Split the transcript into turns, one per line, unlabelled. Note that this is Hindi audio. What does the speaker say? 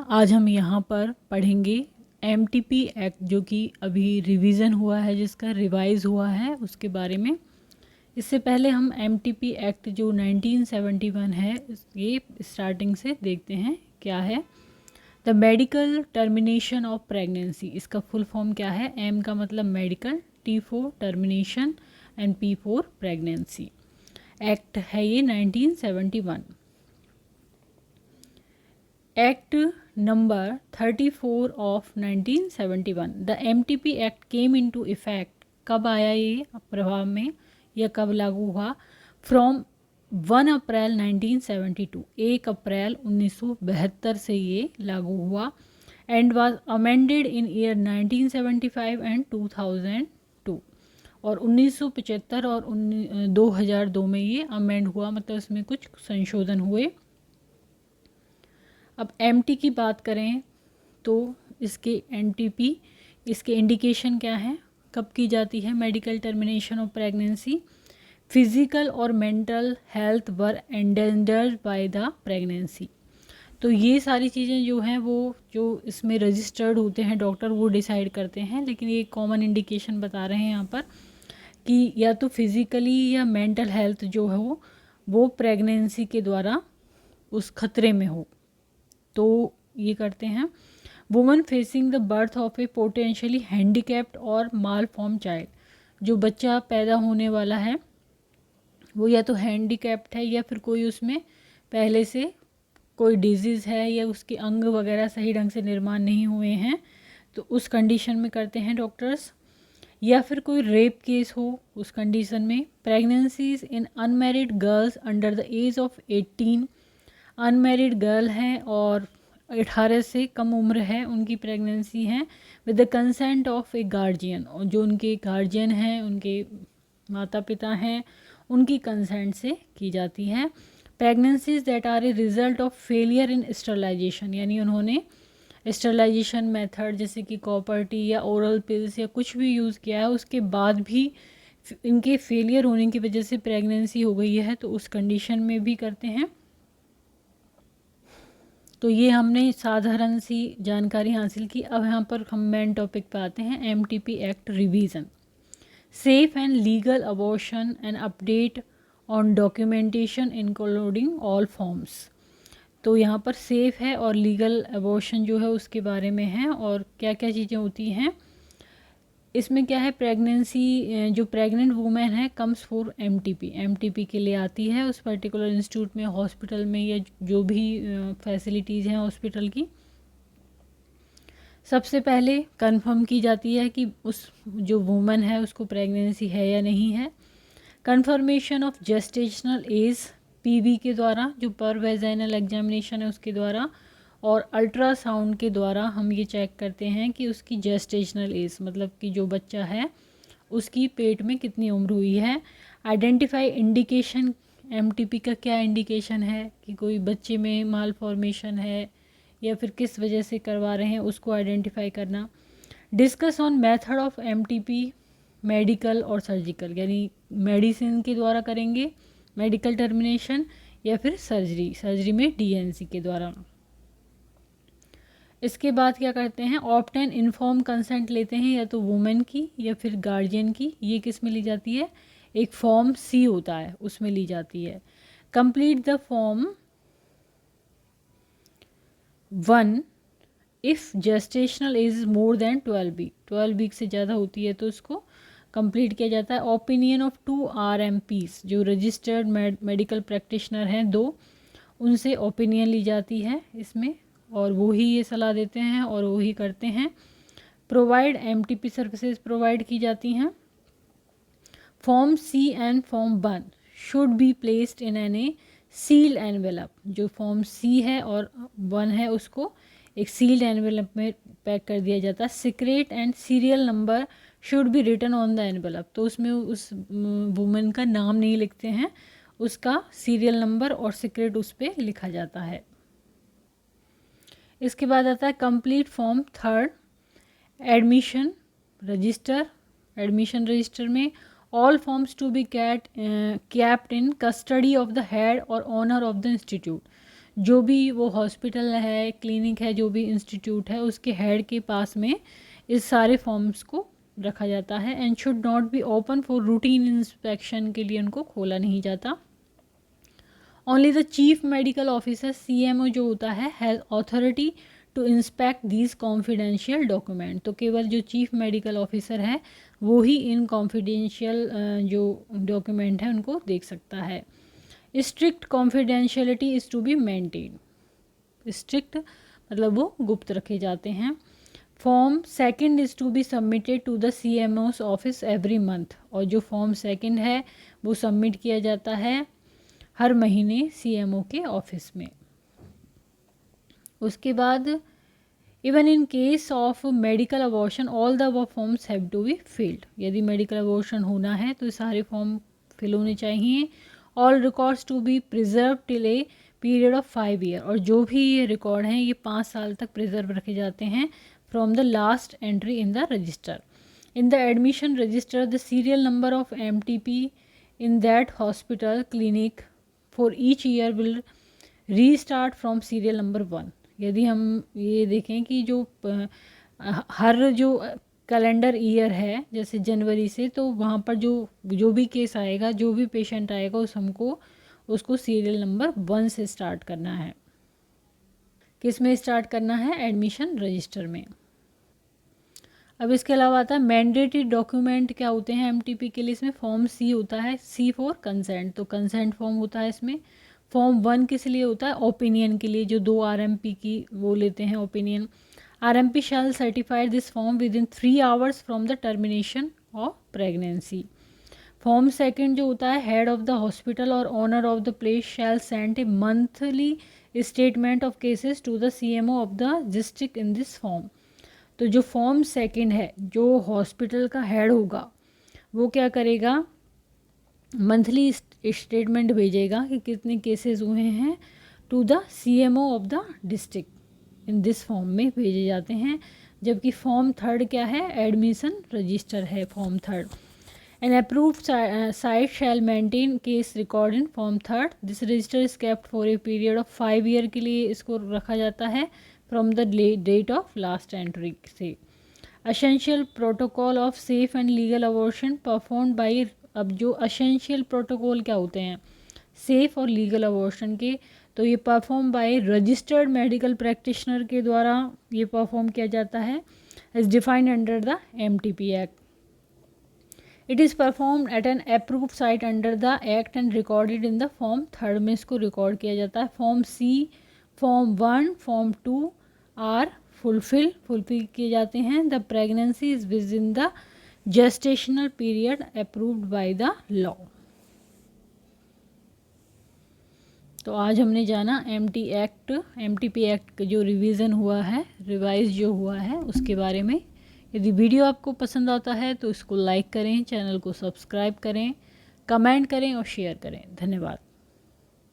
आज हम यहाँ पर पढ़ेंगे एमटीपी एक्ट, जो कि अभी रिवीजन हुआ है, जिसका रिवाइज हुआ है, उसके बारे में। इससे पहले हम एमटीपी एक्ट जो 1971 है, ये स्टार्टिंग से देखते हैं क्या है। The medical termination of pregnancy, इसका फुल फॉर्म क्या है। एम का मतलब medical, T for termination and P for pregnancy. Act है ये 1971। Act number 34 of 1971. The MTP Act came into effect. कब आया ये प्रभाव में या कब लागू हुआ। फ्रॉम 1 अप्रैल 1972, 1 अप्रैल 1972 से ये लागू हुआ। And was amended in year 1975 and 2002, और 1975 और 2002 में ये अमेंड हुआ, मतलब इसमें कुछ संशोधन हुए। अब एमटी की बात करें तो इसके एमटीपी, इसके इंडिकेशन क्या है, कब की जाती है medical termination of pregnancy. Physical और mental health were endangered by the pregnancy. तो ये सारी चीज़ें जो हैं वो जो इसमें रजिस्टर्ड होते हैं डॉक्टर, वो डिसाइड करते हैं, लेकिन ये कॉमन इंडिकेशन बता रहे हैं यहाँ पर कि या तो फिज़िकली या मेंटल हेल्थ जो है वो प्रेगनेंसी के द्वारा उस खतरे में हो, तो ये करते हैं। Woman facing the birth of A potentially handicapped और माल फॉर्म चाइल्ड, जो बच्चा पैदा होने वाला है वो या तो हैंडीकैप्ड है या फिर कोई उसमें पहले से कोई डिजीज़ है या उसके अंग वगैरह सही ढंग से निर्माण नहीं हुए हैं, तो उस कंडीशन में करते हैं डॉक्टर्स। या फिर कोई रेप केस हो उस कंडीशन में। Pregnancies in unmarried girls under the age of 18, unmarried girl हैं और 18 से कम उम्र है उनकी प्रेगनेंसी है, with the consent of a guardian, और जो उनके गार्जियन हैं, उनके माता पिता हैं, उनकी कंसेंट से की जाती है। Pregnancies that are a result of failure in sterilization, यानी उन्होंने स्टरलाइजेशन मेथड जैसे कि कॉपर टी या ओरल पिल्स या कुछ भी यूज़ किया है, उसके बाद भी इनके फेलियर होने की वजह से प्रेगनेंसी हो गई है, तो उस कंडीशन में भी करते हैं। तो ये हमने साधारण सी जानकारी हासिल की। अब यहाँ पर हम मेन टॉपिक पे आते हैं, MTP act revision. Safe and legal abortion and update on documentation including all forms. तो यहाँ पर सेफ है और लीगल अबॉर्शन जो है उसके बारे में है, और क्या क्या चीज़ें होती हैं इसमें। क्या है, प्रेगनेंसी जो प्रेग्नेंट वुमेन है कम्स फॉर एमटीपी के लिए आती है उस पर्टिकुलर इंस्टीट्यूट में, हॉस्पिटल में, या जो भी फैसिलिटीज़ हैं हॉस्पिटल की। सबसे पहले कंफर्म की जाती है कि उस जो वुमन है उसको प्रेगनेंसी है या नहीं है। Confirmation of gestational age PV के द्वारा, जो पर वेजाइनल एग्जामिनेशन है उसके द्वारा, और अल्ट्रासाउंड के द्वारा हम ये चेक करते हैं कि उसकी जेस्टेशनल एज, मतलब कि जो बच्चा है उसकी पेट में कितनी उम्र हुई है। आइडेंटिफाई इंडिकेशन, एमटीपी का क्या इंडिकेशन है कि कोई बच्चे में माल फॉर्मेशन है या फिर किस वजह से करवा रहे हैं, उसको आइडेंटिफाई करना। Discuss on method of MTP medical और सर्जिकल, यानी मेडिसिन के द्वारा करेंगे मेडिकल टर्मिनेशन या फिर सर्जरी में डीएनसी के द्वारा। इसके बाद क्या करते हैं, ऑप्टेन इन्फॉर्म कंसेंट लेते हैं, या तो वुमेन की या फिर गार्जियन की। ये किस में ली जाती है, एक फॉर्म सी होता है उसमें ली जाती है। Complete the form 1 if gestational age more than 12 week से ज़्यादा होती है तो उसको कंप्लीट किया जाता है। ओपिनियन ऑफ 2 RMPs, जो रजिस्टर्ड मेडिकल प्रैक्टिशनर हैं 2, उनसे ओपिनियन ली जाती है इसमें, और वो ही ये सलाह देते हैं और वो ही करते हैं। प्रोवाइड एमटीपी सर्विसेज प्रोवाइड की जाती हैं। Form C and form 1 should be placed in an a sealed envelope, जो फॉर्म सी है और 1 है उसको एक सील्ड एनवेलप में पैक कर दिया जाता है। Secret and serial number should be written on the envelope, तो उसमें उस वुमेन का नाम नहीं लिखते हैं, उसका सीरियल नंबर और सीक्रेट उस पर लिखा जाता है। इसके बाद आता है complete form 3 admission register. Admission register में all forms to be kept in custody of the head और ऑनर ऑफ द इंस्टीट्यूट, जो भी वो हॉस्पिटल है, क्लिनिक है, जो भी इंस्टीट्यूट है, उसके हेड के पास में इस सारे फॉर्म्स को रखा जाता है। And should not be open for routine inspection के लिए उनको खोला नहीं जाता। Only the chief medical officer CMO जो होता है has authority to inspect these confidential document. तो केवल जो चीफ मेडिकल ऑफिसर है वो ही इन कॉन्फिडेंशियल जो डॉक्यूमेंट है उनको देख सकता है। Strict confidentiality is to be maintain. Strict मतलब वो गुप्त रखे जाते हैं। Form second is to be submitted to the CMO's office every month. और जो फॉर्म सेकंड है वो सबमिट किया जाता है हर महीने CMO के ऑफिस में। उसके बाद even in case of medical abortion all the above forms have to be filled. यदि मेडिकल अबॉर्शन होना है तो सारे फॉर्म फिल होने चाहिए। All records to be preserve till a period of 5 year. और जो भी ये रिकॉर्ड हैं ये 5 साल तक प्रिजर्व रखे जाते हैं from the last entry in the register. In the admission register the serial number of MTP in that hospital clinic for each year will restart from serial number 1। यदि हम ये देखें कि जो हर जो कैलेंडर ईयर है जैसे जनवरी से, तो वहाँ पर जो भी केस आएगा, जो भी पेशेंट आएगा उसको सीरियल नंबर 1 से स्टार्ट करना है। किस में स्टार्ट करना है? एडमिशन रजिस्टर में। अब इसके अलावा आता है मैंडेटरी डॉक्यूमेंट क्या होते हैं MTP के लिए। इसमें फॉर्म C होता है, C फॉर कंसेंट। तो कंसेंट फॉर्म होता है इसमें। फॉर्म 1 किस लिए होता है? ओपिनियन के लिए, जो 2 RMP की वो लेते हैं opinion. RMP shall certified this form within 3 hours from the termination of pregnancy. Form second जो होता है हेड ऑफ द हॉस्पिटल और owner of the place shall send a monthly statement of cases to the CMO of the district in this form. तो जो फॉर्म सेकंड है, जो हॉस्पिटल का हेड होगा वो क्या करेगा? मंथली स्टेटमेंट भेजेगा कि कितने केसेस हुए हैं to the CMO of the district. In this form में भेजे जाते हैं। जबकि फॉर्म थर्ड क्या है? एडमिशन रजिस्टर है form third. An approved site shall maintain case record in form third. This register is kept for a period of 5 year के लिए इसको रखा जाता है from the date of last entry से। Essential protocol of safe and legal abortion performed by. अब जो असेंशियल प्रोटोकॉल क्या होते हैं सेफ और लीगल अबॉर्शन के, तो ये perform by registered medical practitioner के द्वारा ये परफॉर्म किया जाता है as defined under the MTP act. It is perform at an approved site under the act and recorded in the form third में इसको रिकॉर्ड किया जाता है। Form C, form 1, form 2 are fulfil किए जाते हैं। The pregnancy is within the gestational period approved by the law. तो आज हमने जाना MTP एक्ट जो रिवीजन हुआ है, रिवाइज जो हुआ है उसके बारे में। यदि वीडियो आपको पसंद आता है तो इसको लाइक करें, चैनल को सब्सक्राइब करें, कमेंट करें और शेयर करें। धन्यवाद।